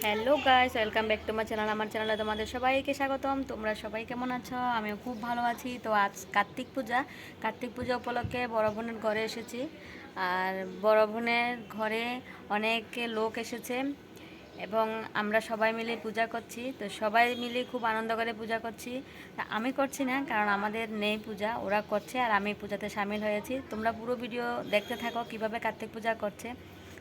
Hello guys, welcome back to my channel. আমার চ্যানেলে তোমাদের সবাইকে স্বাগতম। তোমরা সবাই কেমন আছো? আমিও খুব ভালো আছি। তো আজ কার্তিক পূজা উপলক্ষে বড় বোনের ঘরে এসেছি। আর বড় বোনের ঘরে অনেক লোক এসেছে এবং আমরা সবাই মিলে পূজা করছি। তো সবাই মিলে খুব আনন্দ করে পূজা করছি। আমি করছি না, কারণ আমাদের নেই পূজা, ওরা করছে আর আমি পূজাতে সামিল হয়েছি। তোমরা পুরো ভিডিও দেখতে থাকো কিভাবে কার্তিক পূজা করছে।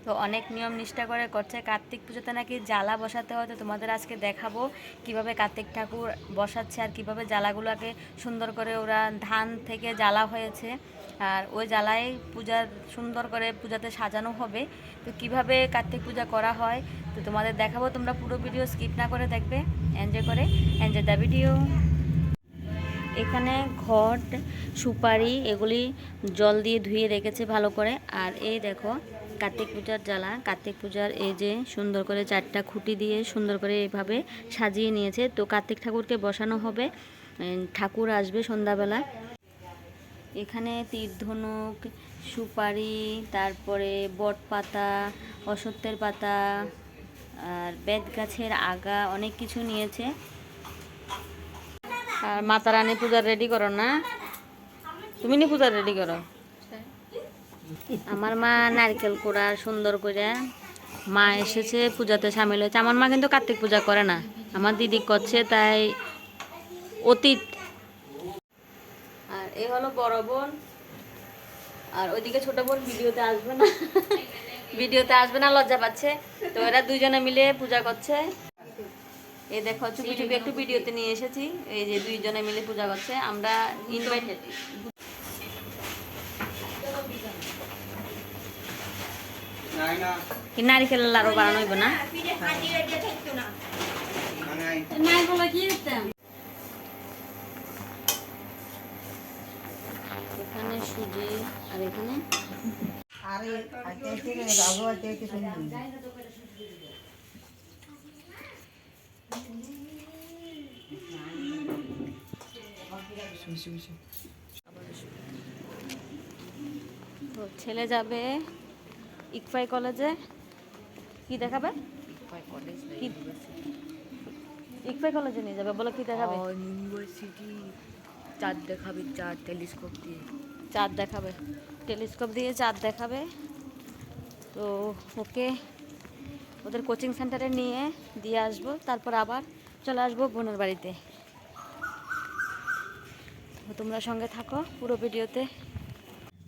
তো অনেক নিয়ম নিষ্ঠা করে করছে। কার্তিক পুজোতে নাকি জ্বালা বসাতে হয়, তো তোমাদের আজকে দেখাবো কিভাবে কার্তিক ঠাকুর বসাচ্ছে আর কিভাবে জ্বালাগুলোকে সুন্দর করে ওরা ধান থেকে জ্বালা হয়েছে আর ওই জ্বালায় পূজার সুন্দর করে পূজাতে সাজানো হবে। তো কিভাবে কার্তিক পূজা করা হয় তো তোমাদের দেখাবো। তোমরা পুরো ভিডিও স্কিপ না করে দেখবে, এনজয় দ্য ভিডিও। এখানে ঘট, সুপারি এগুলি জল দিয়ে ধুয়ে রেখেছে ভালো করে। আর এই দেখো কার্তিক পূজার জ্বালা, কার্তিক পূজার এই যে সুন্দর করে 4টা খুঁটি দিয়ে সুন্দর করে এইভাবে সাজিয়ে নিয়েছে। তো কার্তিক ঠাকুরকে বসানো হবে, ঠাকুর আসবে সন্ধ্যাবেলা। এখানে তীর ধনুক, সুপারি, তারপরে বট পাতা, অশ্বত্থের পাতা আর বেত গাছের আগা অনেক কিছু নিয়েছে। আর মাতা রানী পূজার রেডি করো না? তুমি নি পূজার রেডি করো? আমার মা নারকেল কোড়া সুন্দর করে মা এসেছে পূজাতে সামিল হয়েছে। আমার মা কিন্তু কার্তিক পূজা করে না, আমার দিদি করছে, তাই অতীত। আর এ হলো বড় বোন, আর ওইদিকে ছোট বোন ভিডিওতে আসবে না, লজ্জা পাচ্ছে। তো এরা দুইজনে মিলে পূজা করছে। এই দেখো চুপি চুপি একটু ভিডিওতে নিয়ে এসেছি। এই যে দুইজনে মিলে পূজা করছে, আমরা ইনভাইটেড। নারিকেল লাড়ু বানানো হইব না? এখানে সুজি আর এখানে তো ছেলে যাবে ইকফাই কলেজে। কি দেখাবে? ইকফাই কলেজে নিয়ে যাবে, বলো কি দেখাবে? ইউনিভার্সিটি চাঁদ দেখাবে, চাঁদ টেলিস্কোপ দিয়ে। চাঁদ দেখাবে, টেলিস্কোপ দিয়ে চাঁদ দেখাবে। তো ওকে ওদের কোচিং সেন্টারে নিয়ে দিয়ে আসবো, তারপর আবার চলে আসবো বোনের বাড়িতে। তোমরা সঙ্গে থাকো পুরো ভিডিওতে।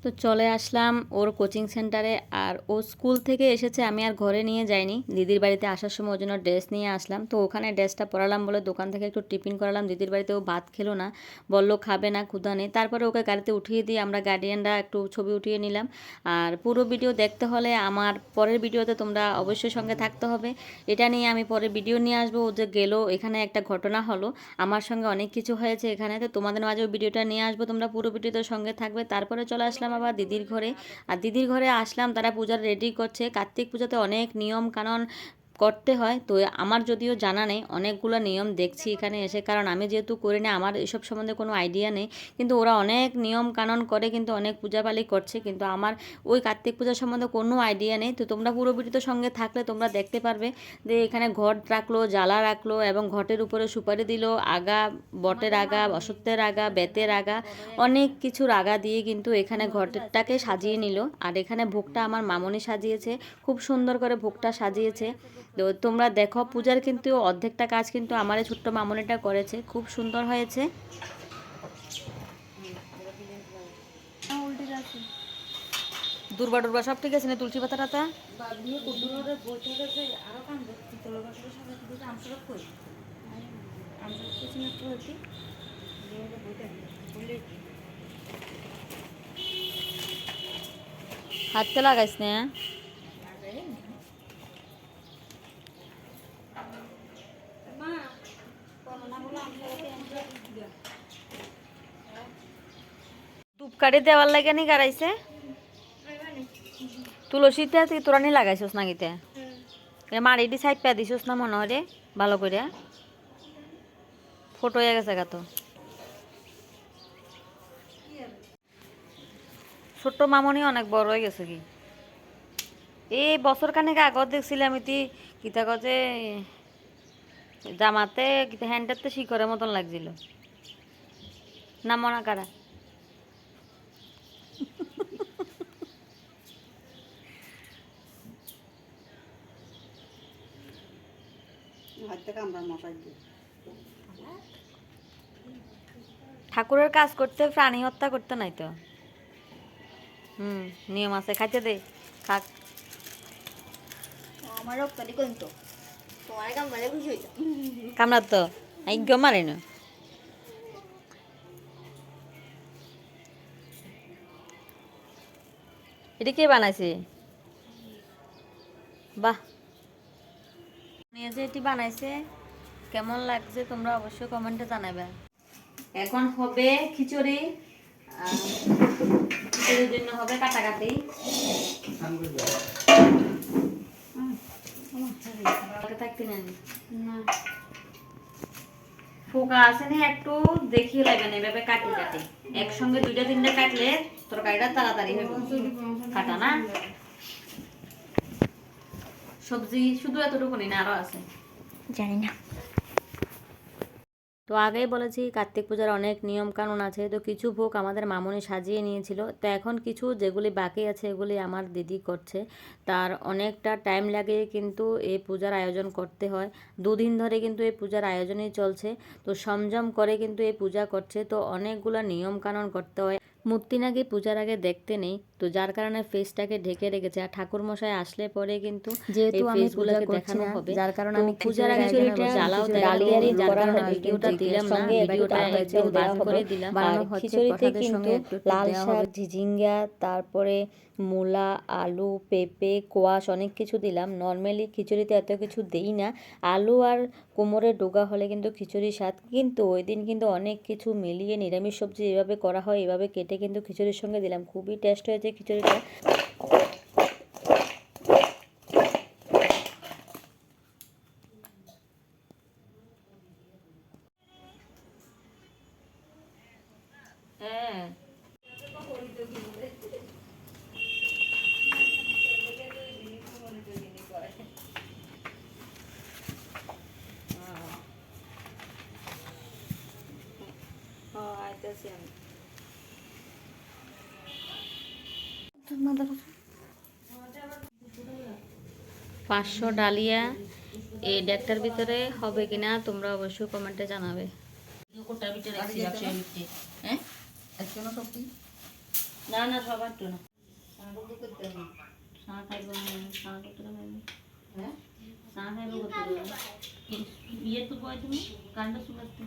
তো চলে আসলাম ওর কোচিং সেন্টারে। আর ও স্কুল থেকে এসেছে, আমি আর ঘরে নিয়ে যাইনি, দিদির বাড়িতে আসার সময় ওর জন্য ড্রেস নিয়ে আসলাম। তো ওখানে ড্রেসটা পরালাম বলে দোকান থেকে একটু টিফিন করালাম। দিদির বাড়িতে ও ভাত খেলো না, বললো খাবে না, ক্ষুধা নেই। তারপরে ওকে গাড়িতে উঠিয়ে দিয়ে আমরা গার্ডিয়ানরা একটু ছবি উঠিয়ে নিলাম। আর পুরো ভিডিও দেখতে হলে আমার পরের ভিডিওতে তোমরা অবশ্যই সঙ্গে থাকতে হবে। এটা নিয়ে আমি পরে ভিডিও নিয়ে আসবো। ও যে গেলো, এখানে একটা ঘটনা হলো, আমার সঙ্গে অনেক কিছু হয়েছে এখানে। তো তোমাদের মাঝে ওই ভিডিওটা নিয়ে আসবো, তোমরা পুরো ভিডিওতে সঙ্গে থাকবে। তারপরে চলে আসলাম আবার দিদির ঘরে। আর দিদির ঘরে আসলাম, তারা পূজার রেডি করছে। কার্তিক পূজাতে অনেক নিয়ম কানুন করতে হয়, তো আমার যদিও জানা নেই, অনেকগুলো নিয়ম দেখছি এখানে এসে, কারণ আমি যেহেতু করি না, আমার এসব সম্বন্ধে কোনো আইডিয়া নেই। কিন্তু ওরা অনেক নিয়ম কানুন করে, কিন্তু অনেক পূজাপালি করছে, কিন্তু আমার ওই কার্তিক পূজার সম্বন্ধে কোনো আইডিয়া নেই। তো তোমরা পুরো ভিডিওর সঙ্গে থাকলে তোমরা দেখতে পারবে যে এখানে ঘট রাখলো, জ্বালা রাখলো এবং ঘটের উপরে সুপারি দিল, আগা, বটের আগা, অশ্বত্থের আগা, বেতের আগা, অনেক কিছুর আগা দিয়ে কিন্তু এখানে ঘরটাকে সাজিয়ে নিল। আর এখানে ভোগটা আমার মামনি সাজিয়েছে, খুব সুন্দর করে ভোগটা সাজিয়েছে। তো তোমরা দেখো, পূজার কিন্তু অর্ধেকটা কাজ কিন্তু আমার এই ছোট্ট মামনিটা করেছে, খুব সুন্দর হয়েছে। দুর্বা টুর্বা সব ঠিক আছে না? তুলসী পাতা টাতা হাতে লাগাইস না? ধূপকাঠি দেওয়ার লাগে নি গাড়াইছে তুলসীতে তোরা নি লাগাইছস না গিতে মাড়ি দি সাইড পা দিছস না মনে হয় রে, ভালো করে ফটো হয়ে গেছে গা। তো ছোট্ট মামনি অনেক বড় হয়ে গেছে কি, এই বছর খানেক আগত দেখছিলাম ইতি কিতা কছে জামাতে হ্যান্ডটাতে শিকরের মতন লাগছিল না মনা কারা ঠাকুরের কাজ করতে প্রাণী হত্যা করতে নাই তো নিয়ম আছে খাইতে দে খাক আমার রক্তটি কমতো তোমার কামড়ালে খুশি হইতো কামড়াত তো আজ্ঞ মারে না এটা কে বানাইছে বাহ নিয়ে যে এটি বানাইছে কেমন লাগছে তোমরা অবশ্যই কমেন্টে জানাবে এখন হবে খিচুড়ি খিচুড়ির জন্য হবে কাটাকাটি থাকতে না ফোকা আছে না একটু দেখিয়ে লাগবে না এভাবে কাটি কাটি একসঙ্গে দুইটা তিনটা কাটলে তরকারিটা তাড়াতাড়ি হবে কাটা না সবজি শুধু এতটুকুনি না আরো আছে জানি না তো আগেই বলেছি কার্তিক পূজার অনেক নিয়ম কানুন আছে তো কিছু ভোগ আমাদের মামনি সাজিয়ে নিয়েছিল তো এখন কিছু যেগুলি বাকি আছে এগুলি আমার দিদি করছে তার অনেকটা টাইম লাগে কিন্তু এই পূজার আয়োজন করতে হয় দুদিন ধরে কিন্তু এই পূজার আয়োজনই চলছে তো সমঝম করে কিন্তু এই পূজা করছে তো অনেকগুলো নিয়ম কানুন করতে হয় মূর্তি নাকি পূজার আগে দেখতে নেই তো যার কারণে ফেসটাকে ঢেকে রেখেছে আর ঠাকুর মশাই আসলে পরে কিন্তু যেহেতু আমি পূজা দেখানো হবে যার কারণে আমি পূজার আগে জ্বালাও ডালিয়ারি যার কারণে ভিডিওটা দিলাম না ভিডিওটা একদম বাদ করে দিলাম বানানো হচ্ছে খিচুড়িতে কিন্তু লাল শাক ঝিঝিঙ্গা তারপরে মূলা আলু পেঁপে কোয়াশ অনেক কিছু দিলাম নর্মালি খিচুড়িতে এত কিছু দেই না আলু আর কোমরের ডোগা হলে কিন্তু খিচুড়ির স্বাদ কিন্তু ওই দিন কিন্তু অনেক কিছু মিলিয়ে নিরামিষ সবজি এভাবে করা হয় এভাবে কেটে কিন্তু খিচুড়ির সঙ্গে দিলাম খুবই টেস্ট হয়েছে খিচুড়িটা হ্যাঁ আইতেছি আমি 500 ডালিয়া এই ডেকটার ভিতরে হবে কিনা তোমরা অবশ্যই কমেন্টে জানাবে না না সবার তো না চা খাইব চা করতে চা খাইব করতে ইয়ে তো বয় তুমি কান্ড শুকাতে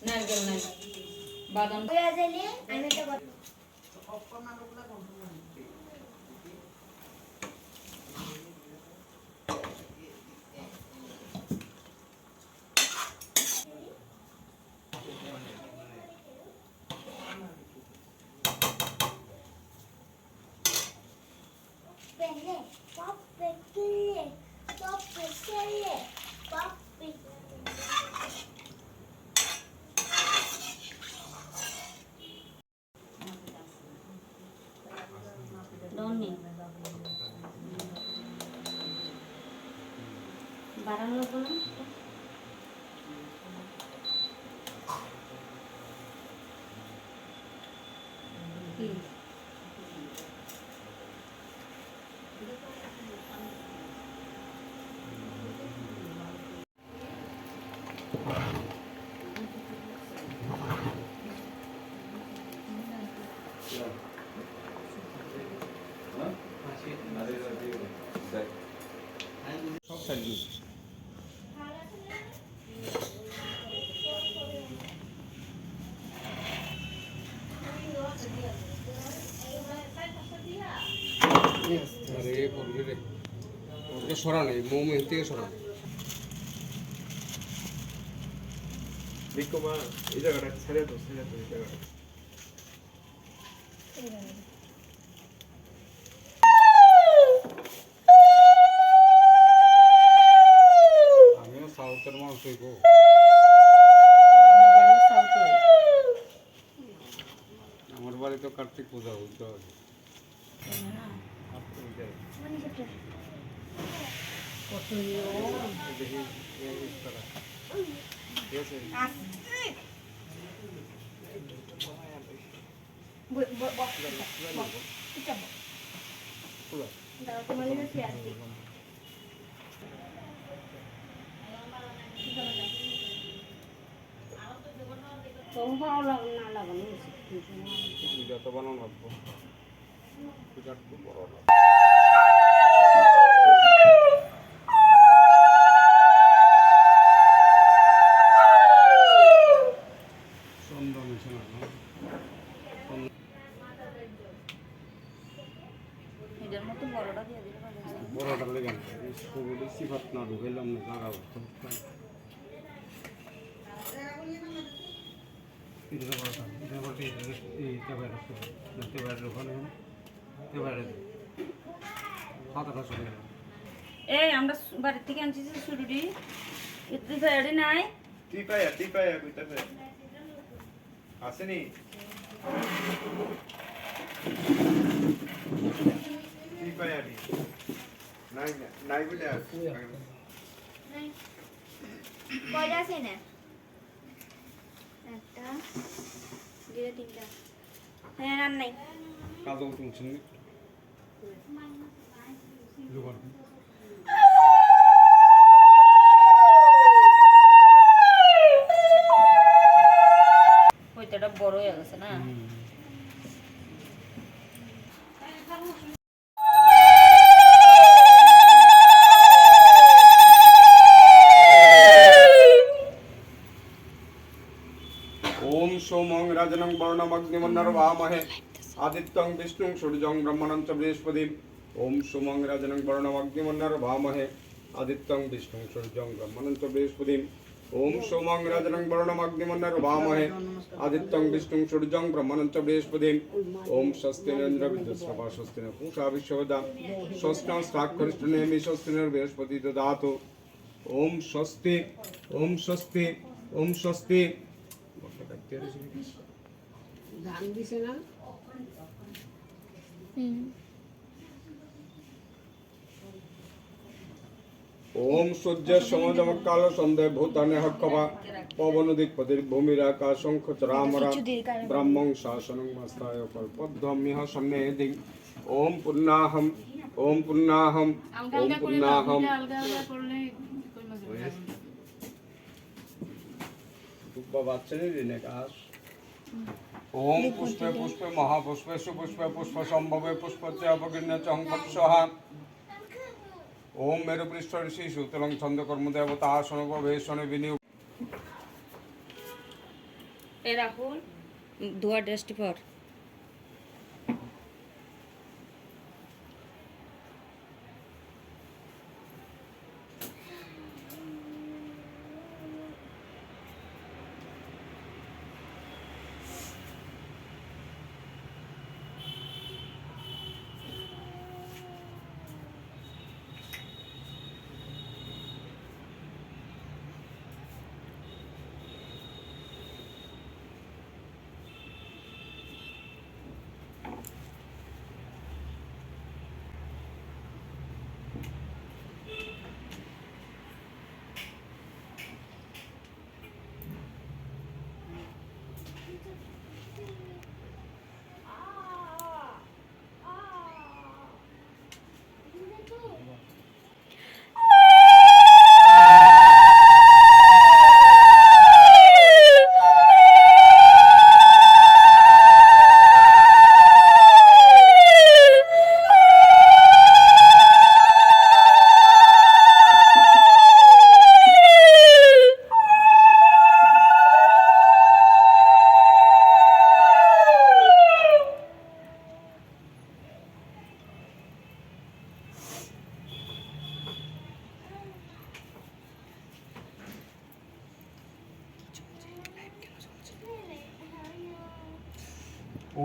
নারকেল নাই বাদাম সব সাইজ আরে করবি রে ওকে সরা নেই মোম এর থেকে সরা বিকমা এই জায়গাটা ছেড়ে তো এই জায়গাটা আমিও সাউথের মানুষ হইব আমার বাড়ি তো কার্তিক পূজা বুঝতে হবে পূজা তো বানানো লাগবো পূজা একটু বড় লাগবে চন্দন আছে না এটার মতো বড়টা দিয়ে দিলে ভালো হয়। বড়টা লেগে স্কুলে সিফাত না ঢুকাইলাম না জায়গা এই আমরা বাড়ির থেকে আনছি যে ছুরি এতে ফেয়ারি নাই টিপায়া কইতাছে আসেনি টিপায়া দি নাই নাই বলে কয়টা আছে না একটা দুইটা তিনটা হ্যাঁ আর নাই কাজল তুলছেন হইতেটা বড় হয়ে গেছে না ओम सोमं राजनं वर्णमग्निमन्नर्वामहे आदित्यं विष्णुं सूर्यं ब्रह्मणं च बृहस्पतिम् ओम सोमं राजनं वर्णमग्निमन्नर्वामहे आदित्यं विष्णुं सूर्यं ब्रह्मणं च बृहस्पतिम् ओम सोमं राजनं वर्णमग्निमन्नर्वामहे आदित्यं विष्णुं सूर्यं ब्रह्मणं च बृहस्पतिम् ओम स्वस्तिनेन्द्र विद्युत्सभा स्वस्तिन पूषा विश्वदा स्वस्तिन स्त्राक्षरिष्ठनेमि स्वस्तिनर् बृहस्पति ददातु ओम स्वस्ति ओम स्वस्ति ओम स्वस्ति ধান দিছে না ओम सूर्य समजम काल संध्या भूताने हक्कवा पवन दिक्पतिर भूमिराकाशं खचरामरा ब्रह्मं शासनं मस्ताय कल्पध्वम्यः सन्निधि ओम पुन्नाहम ओम पुन्नाहम ओम पुन्नाहम बाच्चने दिने काश ओम पुष्पे पुष्पे महापुष्पे सुपुष्पे पुष्प संभवे पुष्पस्य अपकीर्ण्य च हंपत्सहा ओम मेरु पृष्ठ ऋषि सुतलं छंद कर्म देवता आसन गवेषण विनियोग এই রাহুল ধোয়া ড্রেসটি পর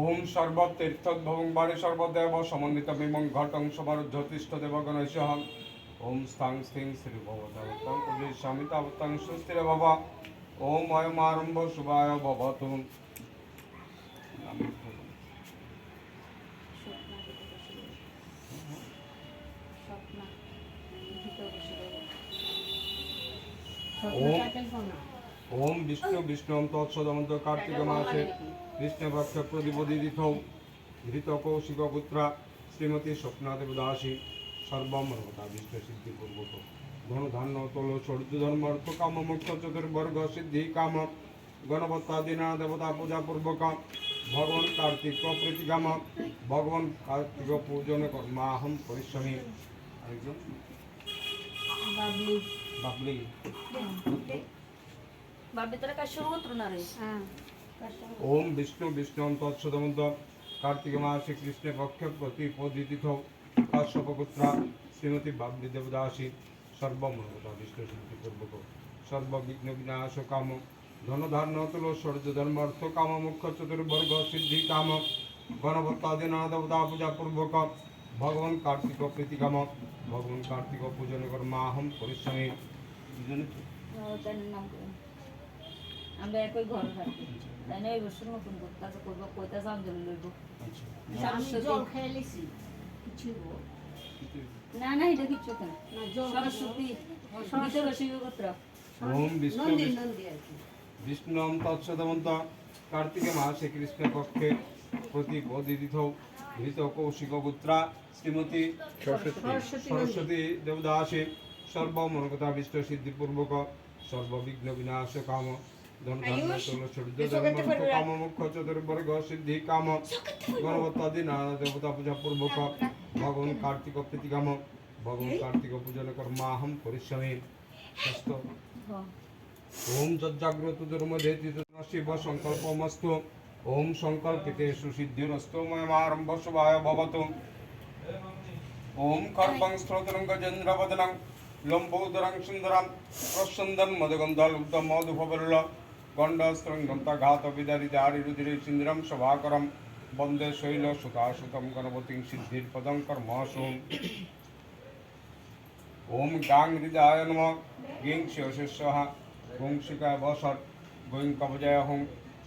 ওম সর্বতীর্থোদ্ভবং বারে সর্বদেব সমন্বিতমিমং ঘটং সমারুদ্ধতিষ্ঠ দেবগণৈঃ ওম স্থাং স্থিং শ্রী ভবতাবতাং পূজয়িষ্যামি তাবতাং সুস্থির ভব ওম অয়মারম্ভ শুভায় ভবতু। ওম ওম বিষ্ণু বিষ্ণু তৎসদমন্ত কার্তিক মাসে কৃষ্ণপক্ষ প্রদীপদিথৌ ধৃত কৌশিক পুত্রা শ্রীমতী স্বপ্নাদেব দাসী সর্বমর্মতা বিষ্ণু সিদ্ধি পূর্বক ধন ধান্য তোল সৌর্য ধর্ম অর্থ কাম মোক্ষ চতুর্বর্গ সিদ্ধি কাম গণপত্যাদিনা দেবতা পূজা পূর্বক ভগবান কার্তিক প্রীতি কাম ভগবান কার্তিক পূজন কর্মাহম পরিশ্রমী। আরেকজন বাবলি বাবলি তোরা কাজ শুরু করতো না রে। ওম বিষ্ণু বিষ্ণু তৎসদমন্ত কার্তিক মাসে কৃষ্ণ পক্ষ প্রতিপদিত কাশ্যপপুত্রা শ্রীমতী বাবলি দেবদাসী সর্বমঙ্গলা বিষ্ণু সিদ্ধি পূর্বক সর্ববিঘ্ন বিনাশ কাম ধনধান্য তুল সৌর্য ধর্ম অর্থ কাম মুখ্য চতুর্বর্গ সিদ্ধি কাম গণপত্যাদিনা দেবতা পূজা পূর্বক ভগবান কার্তিক প্রীতি কাম ভগবান কার্তিক পূজন কর্মাহম পরিশ্রমী। নাম করে আমরা একই ঘরে থাকি, তাই না? এই বছর নতুন কাজ করবো, কইতা জামজন লইব। আমি জল খেয়ে লিছি কিছু না না, এটা কিচ্ছু কেন না জল সরস্বতী ভিতরে শিব গোত্র। ওম বিষ্ণু নন্দী নন্দী আর কি। বিষ্ণু তৎসদমন্ত কার্তিকে মাসে কৃষ্ণ পক্ষে প্রতিপদিত ধৃত কৌশিক পুত্রা শ্রীমতী সরস্বতী দেবদাসী সর্বমনকতা বিষ্ট সিদ্ধি পূর্বক সর্ববিঘ্ন বিনাশ কাম ধনধান্য সূর্য ধর্ম কাম মুখ্য চতুর্বর্গ সিদ্ধি কাম গণপত্যাদিনা দেবতা পূজা পূর্বক ভগবান কার্তিক প্রীতি কাম ভগবান কার্তিক পূজন কর্মাহম পরিশ্রমী। স্বাস্থ্য ওম যজ্জাগ্রত দুর্মধ্যে শিব সংকল্পমস্তু ওম সংকল্পিতে সুসিদ্ধিরস্তু ময়মারম্ভ শুভায় ভবতু। ওম কর্পং স্তোত্রং গজেন্দ্রবদনং লম্বোদরং সুন্দরং প্রসন্দন মদগন্ধলুব্ধ মধুভবরল গণ্ডস্ত্রং দন্তাঘাত বিদারিতে আরিরুধিরে সিন্দ্রম সভাকরম বন্দে শৈল সুতাসুতম গণপতিং সিদ্ধির পদং কর্মসুম। ওম গাং হৃদয় নমঃ গিং শিবশিষ্যঃ গং শিকায় বসট গোং কবজয় হুং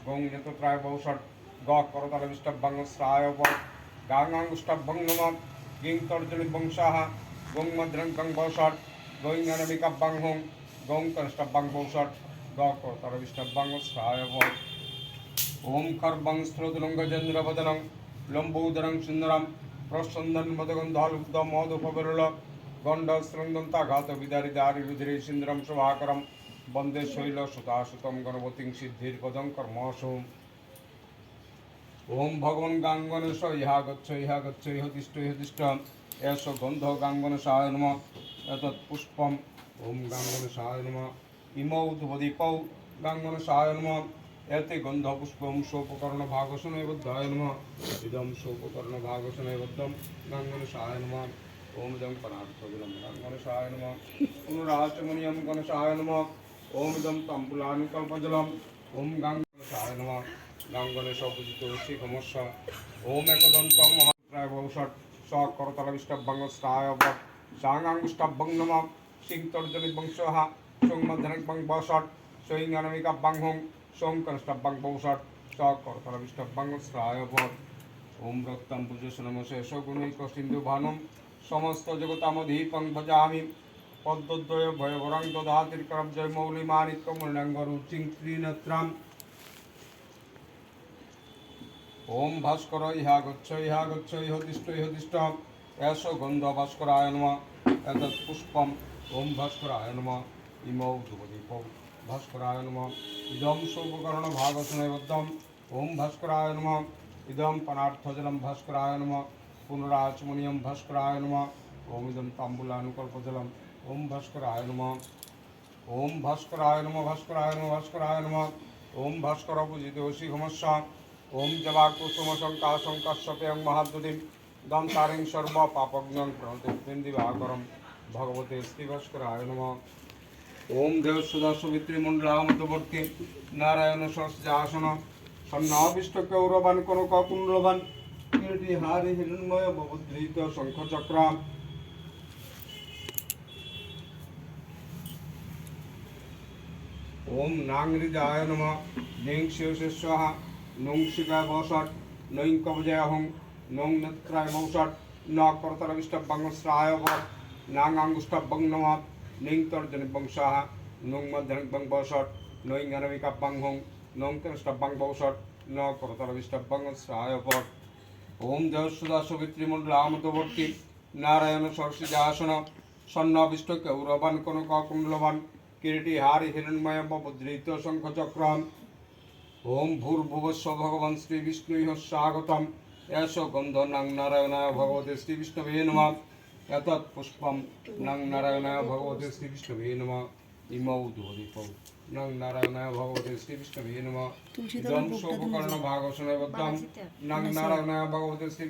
গং নেত্রায় বৌষট গ করতলবিষ্টভং শ্রায় গাং অঙ্গুষ্টভং নমঃ গিং তর্জনি বংশাহ গং মদ্রং গং বৌষট গোং অনমিকাভং হুং গং কনষ্টভং বৌষট গ করতলবিষ্টভং শ্রায়। ওম খর্বং স্ত্রোদলং গজেন্দ্রবদনং লম্বোদরং সুন্দরম প্রসন্দন মদগন্ধলুব্ধ মধুপবরল গণ্ডস্ত্রং দন্তাঘাত বিদারিতে আরিরুধিরে সিন্দ্রম শোভাকরম বন্দে শৈল সুতাসুতম গণপতিং সিদ্ধির পদং কর্মসুম। ওম ভগবান গাঙ্গনেশ ইহা গচ্ছ ইহ তিষ্ঠ এস গন্ধ গাঙ্গনেশায় নমঃ এতৎ পুষ্পম ওম গাঙ্গনেশায় নমঃ ইমৌ ধূপদীপৌ গাঙ্গনেশায় নমঃ এতে গন্ধ পুষ্পম সোপকর্ণ ভাগসনৈবদ্ধায় নমঃ ইদম সোপকর্ণ ভাগসনৈবদ্ধম গাঙ্গনেশায় নমঃ ওম ইদং পরার্থবিলম গাঙ্গনেশায় নমঃ পুনরাচমনিয়ম গণেশায় নমঃ ওম ইদম তাম্বুলানুকল্পজলম ওম গাঙ্গনেশায় নমঃ গাঙ্গনেশ পূজিত শিখমস্য ওম একদন্ত মহাপ্রায় বৌষট স করতলবিষ্টভং শ্রায় সাঙ্গাঙ্গুষ্টভং নমঃ সিং তর্জনি বংশঃ সোং মধ্যনিকভং বষট সৈং অনমিকাভং হুং সোং কনষ্টভং বৌষট স করতলবিষ্টভং শ্রায়। ওম রক্তম পূজসনমশেষ গুণৈক সিন্ধু ভানুম সমস্ত জগতামধীপং ভজামি পদ্মদ্বয় ভয়বরং দদাতির্করম জয় মৌলিমানিত্যমূর্ণাঙ্গরুচিং ত্রিনেত্রাম। ওম ভাস্কর ইহা গচ্ছ ইহ তিষ্ঠ এস গন্ধ ভাস্করায় নমঃ এতৎ পুষ্পম ওম ভাস্করায় নমঃ ইমৌ ধূপদীপৌ ভাস্করায় নমঃ ইদম সোপকর্ণ ভাগসনৈবদ্ধম ওম ভাস্করায় নমঃ ইদম পনার্থজলম ভাস্করায় নমঃ পুনরাচমনিয়ম ভাস্করায় নমঃ ওম ইদম তাম্বুলানুকল্পজলম ওম ভাস্করায় নমঃ ওম ভাস্করায় নমঃ ভাস্করায় নমঃ ভাস্করায় নমঃ ওম ভাস্কর পূজিত শিখমস্য ওম জবাকুসুম শঙ্কাশঙ্কাশ্যপেয়ং মহাদ্যুতিম দম তারিং সর্ব পাপজ্ঞং প্রণতিম দিবাকরম ভগবতে শ্রীভাস্করায় নমঃ। ওম দেব সুদা সুমিত্রী মণ্ডলা মধ্যবর্তী নারায়ণ সহস্রাসন সন্নাবিষ্ট কৌরবান কনক কুণ্ডলবান কিরীটি হারি হিরণ্ময় মুদ্রিত শঙ্খ চক্র ওম নাংরিজায় নমঃ নেং শিবসে স্বাহা নং শিবায় বসট নৈং কবজয় হং নং নেত্রায় মৌষট ন করতরবিষ্টভ্যং শ্রায় বট নাং আঙ্গুষ্টভ্যং নমঃ নেং তর্জনিভ্যং স্বাহা নং মধ্যনিভ্যং বসট নৈং অনবিকাভ্যং হং নং তষ্টভ্যং বসট ন করতরবিষ্টভ্যং শ্রায় বট ওম জয়সুদা সবিত্রীমণ্ডলামতবর্তী নারায়ণ সরসিজাসন সন্নাবিষ্ট কৌরবান কনক কুণ্ডলবান কিরীটি হারি হিরণ্ময় মুদ্রিত শঙ্খ চক্র ওম ভূর্ভুবস্ব ভগবান শ্রী বিষ্ণু স্বাগতম এষ গন্ধ নং নারায়ণায় ভগবতে শ্রী বিষ্ণবে নমঃ এতৎ পুষ্পম নং নারায়ণায় ভগবতে শ্রী বিষ্ণবে নমঃ ইমৌ ধূলিপৌ নং নারায়ণায় ভগবতে শ্রী বিষ্ণবে নমঃ ইদং শোভকর্ণ ভাগসনবদ্ধম নং নারায়ণায় ভগবতে শ্রী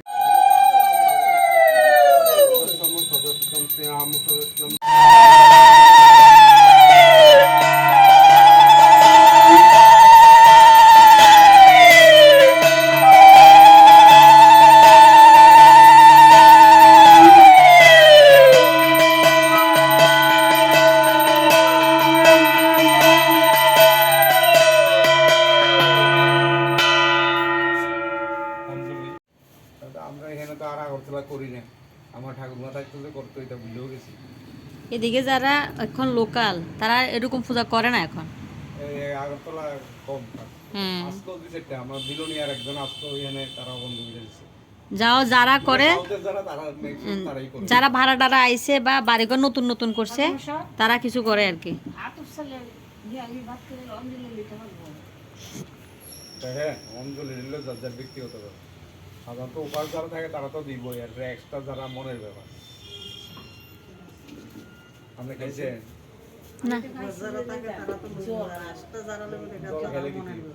সমস্তদত্তম শ্রীরামচন্দ্রম আমরা এখানে তো আর আগরতলা করি না আমার ঠাকুরমা থাকতে যে করতো এটা ভুলেও গেছি এদিকে যারা এখন লোকাল তারা এরকম পূজা করে না এখন। এই আগরতলা কম হ্যাঁ, আজকেও দিছে একটা আমার বিলোনিয়ার একজন আজকেও এখানে তারা বন্ধু মিলে দিছে যাও যারা করে, সাউথের যারা তারা maximum তারাই করে যারা ভাড়া টাড়া আইছে বা বাড়িঘর নতুন নতুন করছে তারা কিছু করে আর কি। আতুর সালে গিয়ে আমি ভাত করে অঞ্জলি দিতে পারবো। হ্যাঁ অঞ্জলি নিলে যার যার ব্যক্তিগত ব্যাপার সাধারণত উপাস যারা থাকে তারা তো দিবই আর এক্সট্রা যারা মনের ব্যাপার আপনি খাইছেন না জল খেলে কি দিবে?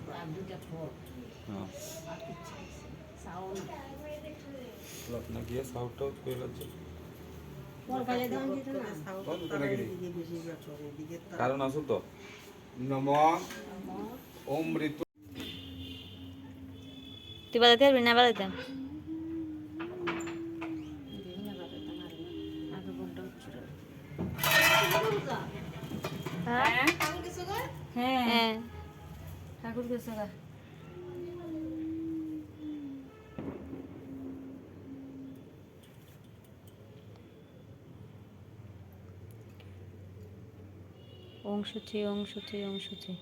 না গিয়ে সাউথটাও পেয়ে যাচ্ছে কারণ আছো তো নম ওম ঋতু তুই বাজাতে পারবি না? বাজাতে হ্যাঁ ঠাকুর গেছে গা ওং শুচি ওং শুচি ওং শুচি।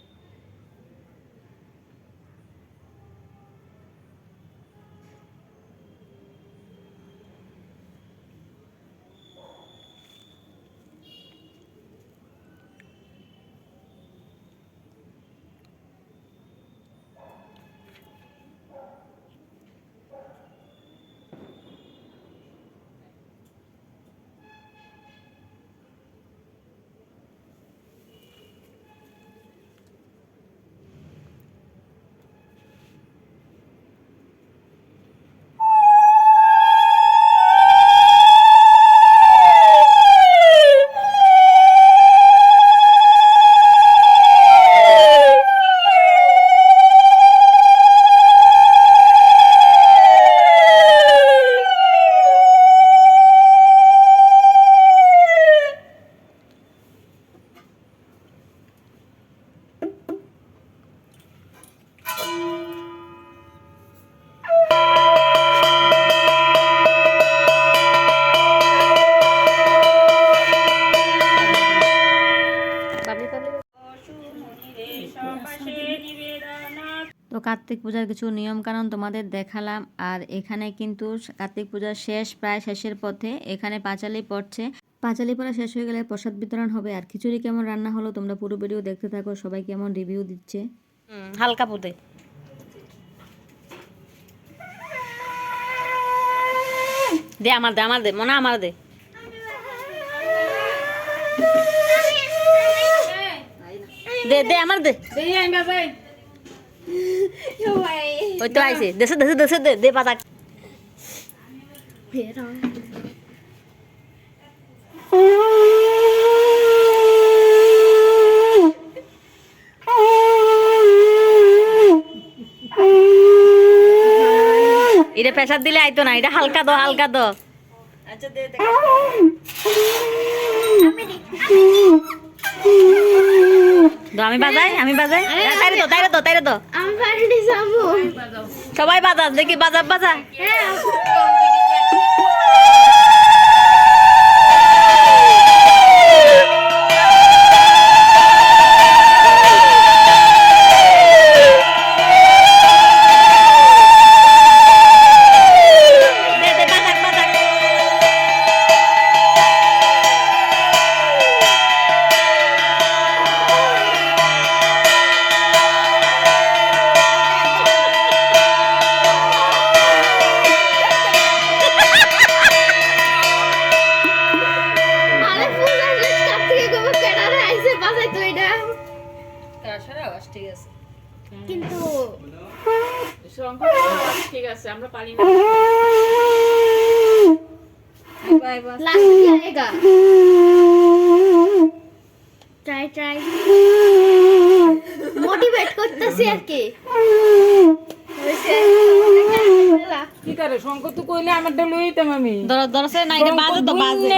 তো কার্তিক পূজার কিছু নিয়মকানুন তোমাদের দেখালাম। আর এখানে কিন্তু কার্তিক পূজার শেষ, প্রায় শেষের পথে। এখানে পাঁচালি পড়ছে, পাঁচালি পড়া শেষ হয়ে গেলে প্রসাদ বিতরণ হবে। আর খিচুড়ি কেমন রান্না হলো তোমরা পুরো ভিডিও দেখতে থাকো, সবাই কেমন রিভিউ দিচ্ছে। হালকা পুঁতে দে, আমার দে, আমার দে, মনে আমার দে। দে দে আমার দে, ওই তো আইছে, দেশে দেশে দেশে দে দে পাতা। এটা প্রেসার দিলে আইতো না, এটা হালকা দো, হালকা দো। আচ্ছা দে দে। দো, আমি বাজাই, আমি বাজাই। তাইরে দো, তাইরে দো, তাইরে দো। আমি পারিনি যাবো। সবাই বাজা, দেখি বাজা বাজা। হ্যাঁ দে দে বাজা বাজা। আরে ফুল আসলে কার থেকে কবে কেডারে আইছে বাসায় তো এটা কাশার আওয়াজ ঠিক আছে। কিন্তু ঠিক আছে আমরা পারি না। लास्ट आएगा ট্রাই ট্রাই মোটিভেট করতেছি আর কি কি করে শঙ্কর তো কইলে আমারটা লইতাম আমি। দরসে না, এটা বাজে তো বাজে।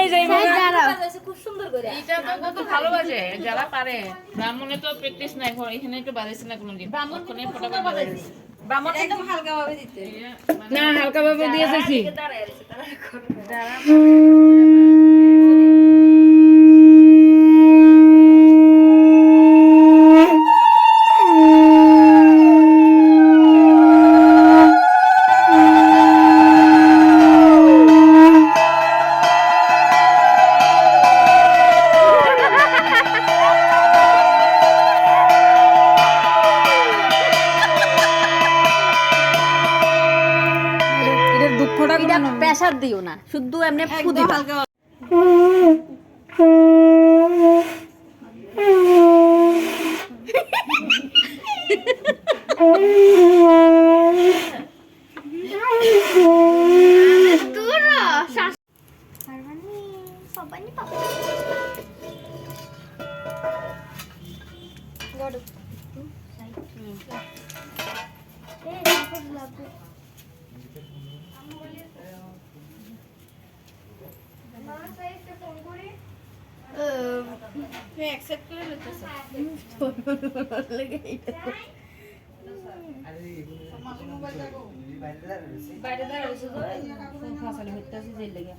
খুব সুন্দর করে এটা তো কত ভালোবাসে যারা পারে। ব্রাহ্মণে তো প্র্যাকটিস নাই, এখানে একটু বাজাইছে না কোনোদিন। ব্রাহ্মণে ফটাফট বাজাইছে। ব্রাহ্মণ একদম হালকা ভাবে দিতে না, হালকা ভাবে দিয়েছি। এটার দুঃখটা এটা প্রেসার দিও না, শুধু এমনি ফু দিবা। দূর শ্বাস পারবানি সবানি পাবো গড় এই দেখো লাগবে মামা সাইডে ফোন করি অ্যাকসেপ্ট করে লইতেছে। বাইরে দাঁড়াইছে তো ফোন ফাসালে হইতাছে যে লাগা।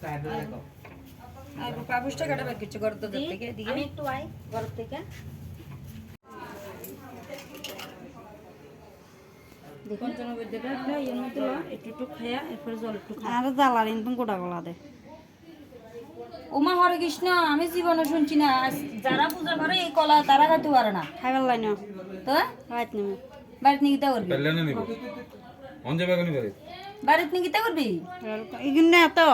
আর কাগজটা কাটা বাকি কিছু করতে থেকে দিয়ে আমি একটু আই ঘর থেকে। দেখুন জনবের দেখা একটা এর মধ্যে ল একটু একটু খায়া এরপরে জল একটু খা। আর জ্বালার একদম গোটা গলা দে ওমা হরে কৃষ্ণ, আমি জীবনে শুনছি না আজ যারা পূজা করে এই কলা তারা খাইতে পারে না। খাইবার লাইন তো রাত নেমে বাড়িতে নিকিতা করবি? পেলে না নিব অঞ্জে বাগানি বাড়ি বাড়িতে নিকিতা করবি? ইগিনে তো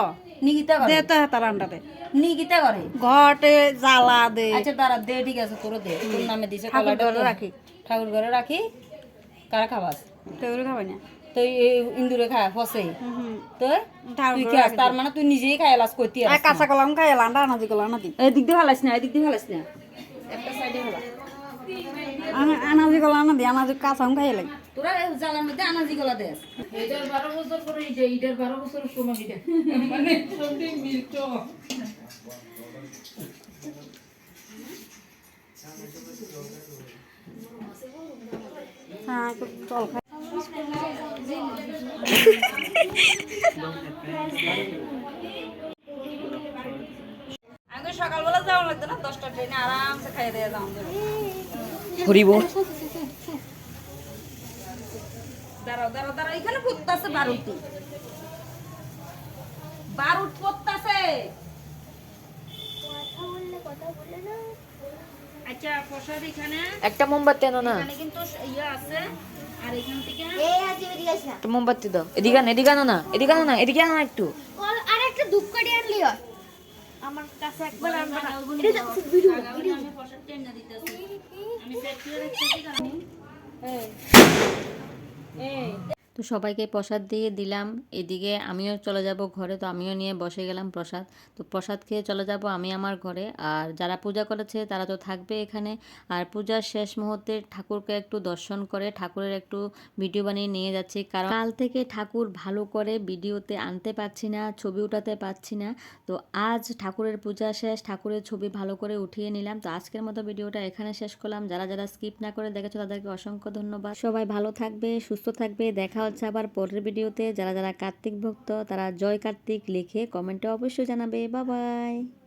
নিকিতা করে দে তো হাতার আন্ডারে নিকিতা করে। ঘটে জ্বালা দে আচ্ছা তারা দে, ঠিক আছে তোর দে, তোর নামে দিছে ঠাকুর কলাটা ঘরে তোর। রাখি ঠাকুর ঘরে রাখি। কারা খাবাস? তেউরে খাবাই না তো ইন্দুরে খায় ফসে তো ঠাকুর তুই ঘরে খাস, রাখি তার মানে তুই নিজেই খাই লাস করতে আর কাঁচা কলাম খাই লান্ডা আনাজি কলা আনাদি এদিক দিয়ে ফেলাস না, এদিক দিয়ে ফেলাস না, একটা সাইডে ফেলা। আনাজি কলা আনাদি আনাজি কাঁচা খাই লাগে তোরা এই জ্বালার মধ্যে আনাজি গলা দেস। এটার 12 বছর পরে এটার 12 বছর সময় এটা মানে সত্যি মিলছ। হ্যাঁ জল খাই আগে সকালবেলা যাওয়া লাগতো না, 10টা ট্রেনে আরামসে খাইয়ে দিয়ে যাওয়া যাবে। হরিব দাঁড়াও দাঁড়াও দাঁড়াও, এখানে পড়তাছে বারুটি, বারুট পড়তাছে। কথা বলে না আচ্ছা প্রসাদ এখানে একটা মোমবাতি আনো না, এখানে কিন্তু ইয়ে আছে। আর এখান থেকে এই আজি বেরিয়ে গেছ না একটা মোমবাতি দাও। এদিকে আনো, এদিকে আনো না, এদিকে আনো না, এদিকে আনো একটু। আর একটা ধূপকাঠি আনলি হয় আমার কাছে একবার আনবা না এটা ভিডিও আমি প্রসাদ টেনে দিতেছি, আমি সেট করে রাখতেছি কারণ এই তো তো সবাইকে প্রসাদ দিয়ে দিলাম, এদিকে আমিও চলে যাব ঘরে, তো আমিও নিয়ে বসে গেলাম প্রসাদ। তো প্রসাদ খেয়ে চলে যাব আমি আমার ঘরে। আর যারা পূজা করেছে তারা তো থাকবে এখানে। আর পূজার শেষ মুহূর্তে ঠাকুরকে একটু দর্শন করে ঠাকুরের একটু ভিডিও বানিয়ে নিয়ে যাচ্ছি, কারণ কাল থেকে ঠাকুর ভালো করে ভিডিওতে আনতে পারছি না, ছবি উঠাতে পারছি না। তো আজ ঠাকুরের পূজা শেষ, ঠাকুরের ছবি ভালো করে উঠিয়ে নিলাম। তো আজকের মতো ভিডিওটা এখানে শেষ করলাম। যারা যারা স্কিপ না করে দেখেছো তাদেরকে অসংখ্য ধন্যবাদ। সবাই ভালো থাকবে, সুস্থ থাকবে। দেখা হচ্ছে আবার পরের ভিডিওতে। যারা যারা কার্তিক ভক্ত তারা জয় কার্তিক লিখে কমেন্টে অবশ্যই জানাবে। Bye bye.